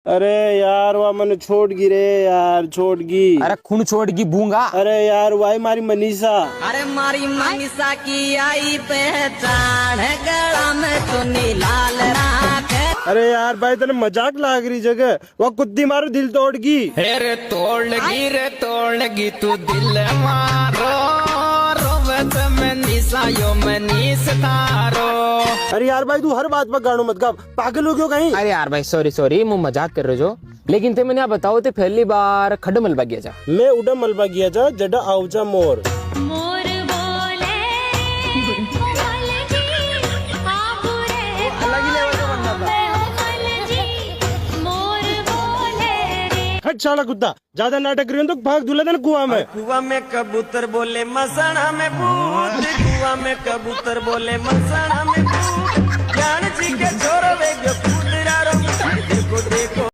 अरे यार वह मन छोड़ गी रे यार, छोड़ गी। अरे खून छोड़ की बूंगा। अरे यार वही मारी मनीषा। अरे मारी मनीषा की आई पहचान, गला में चुन्नी लाल राख। अरे यार भाई तेने मजाक लाग रही जगह, वह कुत्ती मारो दिल तोड़ गी। रे तोड़गी तू दिल मारो, रोवत में निशा यो मनीष थारो। अरे यार भाई तू हर बात पर गानों मत गा, पागल हो क्यों कहीं। अरे यार भाई सॉरी मुँह मजाक कर रहे जो, लेकिन ते मैंने बताओ ते पहली बार खड मलबा गया जा। मैं उड़ा मलबा गया जा जडा आउजा मोर। मोर बोले अलग ही लेवल का बनना था। हट साला कुत्ता, ज्यादा नाटक करियो तो भाग दूल्हा देना कुआं में। कुआं में कबूतर बोले मसाना में भूत, कुआं में कबूतर बोले मसाना में भूत। ज्ञान जी के छोरो वे कूद देखो देखो